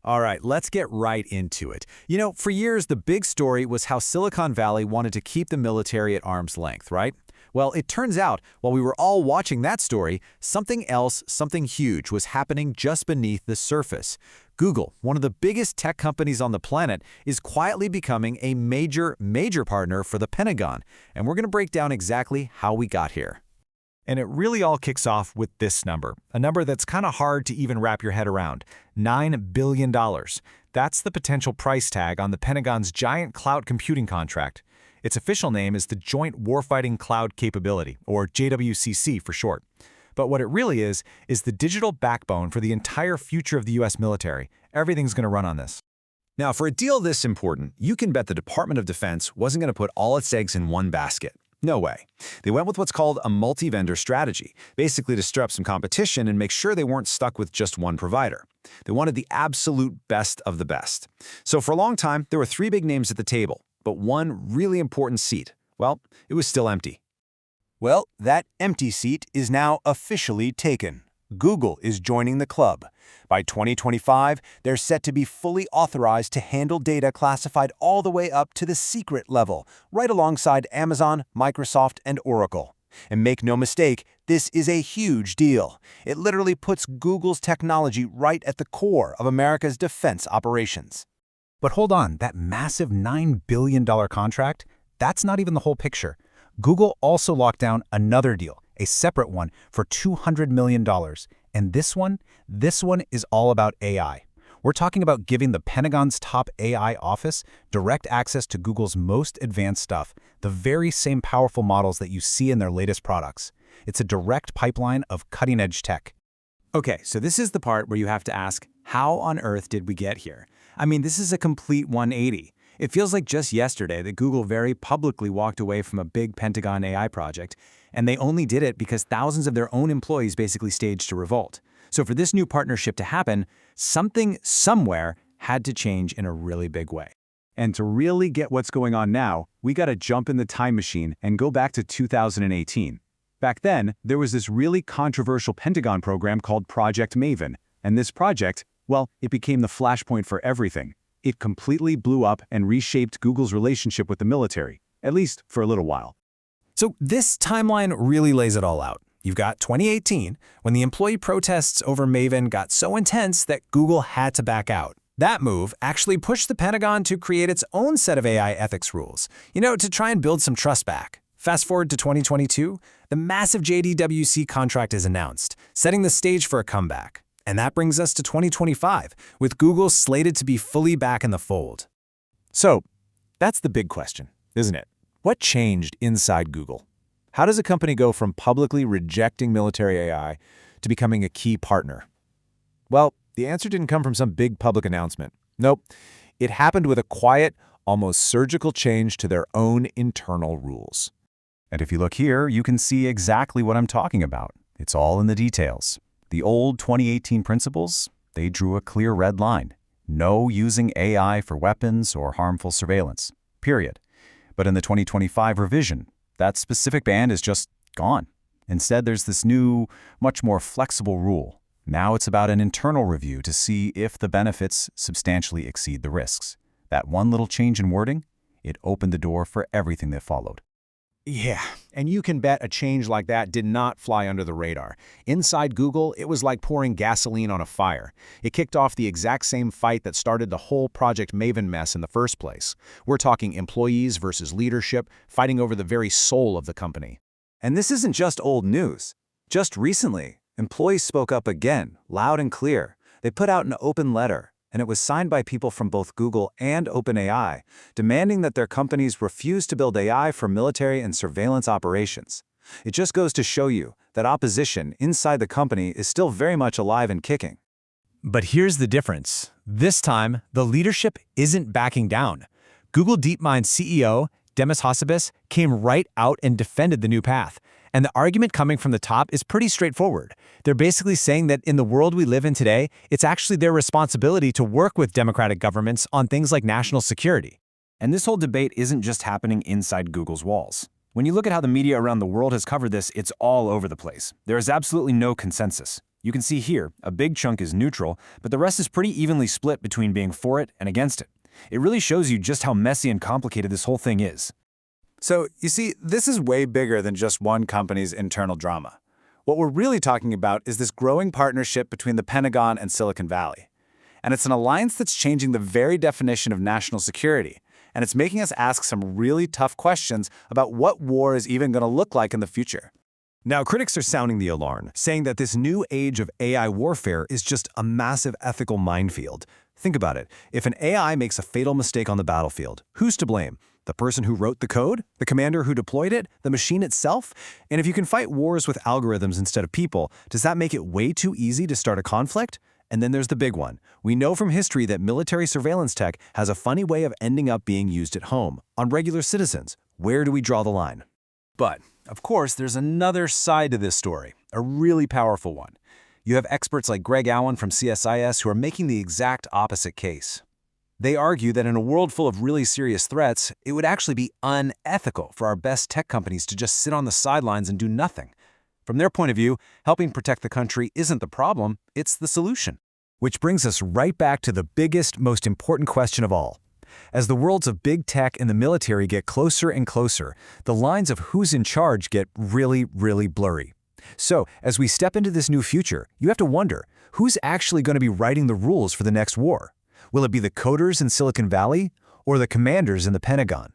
All right, let's get right into it. For years, the big story was how Silicon Valley wanted to keep the military at arm's length, right? Well, it turns out, while we were all watching that story, something else, something huge, was happening just beneath the surface. Google, one of the biggest tech companies on the planet, is quietly becoming a major partner for the Pentagon, and we're going to break down exactly how we got here. And it really all kicks off with this number, a number that's kind of hard to even wrap your head around, $9 billion. That's the potential price tag on the Pentagon's giant cloud computing contract. Its official name is the Joint Warfighting Cloud Capability, or JWCC for short. But what it really is the digital backbone for the entire future of the U.S. military. Everything's going to run on this. Now, for a deal this important, you can bet the Department of Defense wasn't going to put all its eggs in one basket. No way. They went with what's called a multi-vendor strategy, basically to stir up some competition and make sure they weren't stuck with just one provider. They wanted the absolute best of the best. So for a long time, there were three big names at the table, but one really important seat, well, it was still empty. Well, that empty seat is now officially taken. Google is joining the club. By 2025, they're set to be fully authorized to handle data classified all the way up to the secret level, right alongside Amazon, Microsoft, and Oracle. And make no mistake, this is a huge deal. It literally puts Google's technology right at the core of America's defense operations. But hold on, that massive $9 billion contract, that's not even the whole picture. Google also locked down another deal, a separate one for $200 million. And this one is all about AI. We're talking about giving the Pentagon's top AI office direct access to Google's most advanced stuff, the very same powerful models that you see in their latest products. It's a direct pipeline of cutting-edge tech. Okay, so this is the part where you have to ask, how on earth did we get here? I mean, this is a complete 180. It feels like just yesterday that Google very publicly walked away from a big Pentagon AI project, and they only did it because thousands of their own employees basically staged a revolt. So for this new partnership to happen, something somewhere had to change in a really big way. And to really get what's going on now, we got to jump in the time machine and go back to 2018. Back then, there was this really controversial Pentagon program called Project Maven, and this project, well, it became the flashpoint for everything. It completely blew up and reshaped Google's relationship with the military, at least for a little while. So this timeline really lays it all out. You've got 2018, when the employee protests over Maven got so intense that Google had to back out. That move actually pushed the Pentagon to create its own set of AI ethics rules, to try and build some trust back. Fast forward to 2022, the massive JDWC contract is announced, setting the stage for a comeback. And that brings us to 2025, with Google slated to be fully back in the fold. So, that's the big question, isn't it? What changed inside Google? How does a company go from publicly rejecting military AI to becoming a key partner? Well, the answer didn't come from some big public announcement. Nope, it happened with a quiet, almost surgical change to their own internal rules. And if you look here, you can see exactly what I'm talking about. It's all in the details. The old 2018 principles, they drew a clear red line. No using AI for weapons or harmful surveillance, period. But in the 2025 revision, that specific ban is just gone. Instead, there's this new, much more flexible rule. Now it's about an internal review to see if the benefits substantially exceed the risks. That one little change in wording, it opened the door for everything that followed. Yeah, and you can bet a change like that did not fly under the radar. Inside Google, it was like pouring gasoline on a fire. It kicked off the exact same fight that started the whole Project Maven mess in the first place. We're talking employees versus leadership, fighting over the very soul of the company. And this isn't just old news. Just recently, employees spoke up again, loud and clear. They put out an open letter, and it was signed by people from both Google and OpenAI, demanding that their companies refuse to build AI for military and surveillance operations. It just goes to show you that opposition inside the company is still very much alive and kicking. But here's the difference. This time, the leadership isn't backing down. Google DeepMind's CEO, Demis Hassabis, came right out and defended the new path. And the argument coming from the top is pretty straightforward. They're basically saying that in the world we live in today, it's actually their responsibility to work with democratic governments on things like national security. And this whole debate isn't just happening inside Google's walls. When you look at how the media around the world has covered this, it's all over the place. There is absolutely no consensus. You can see here, a big chunk is neutral, but the rest is pretty evenly split between being for it and against it. It really shows you just how messy and complicated this whole thing is. So, you see, this is way bigger than just one company's internal drama. What we're really talking about is this growing partnership between the Pentagon and Silicon Valley. And it's an alliance that's changing the very definition of national security. And it's making us ask some really tough questions about what war is even going to look like in the future. Now, critics are sounding the alarm, saying that this new age of AI warfare is just a massive ethical minefield. Think about it. If an AI makes a fatal mistake on the battlefield, who's to blame? The person who wrote the code? The commander who deployed it? The machine itself? And if you can fight wars with algorithms instead of people, does that make it way too easy to start a conflict? And then there's the big one. We know from history that military surveillance tech has a funny way of ending up being used at home, on regular citizens. Where do we draw the line? But, of course, there's another side to this story, a really powerful one. You have experts like Greg Allen from CSIS who are making the exact opposite case. They argue that in a world full of really serious threats, it would actually be unethical for our best tech companies to just sit on the sidelines and do nothing. From their point of view, helping protect the country isn't the problem, it's the solution. Which brings us right back to the biggest, most important question of all. As the worlds of big tech and the military get closer and closer, the lines of who's in charge get really, really blurry. So, as we step into this new future, you have to wonder, who's actually going to be writing the rules for the next war? Will it be the coders in Silicon Valley or the commanders in the Pentagon?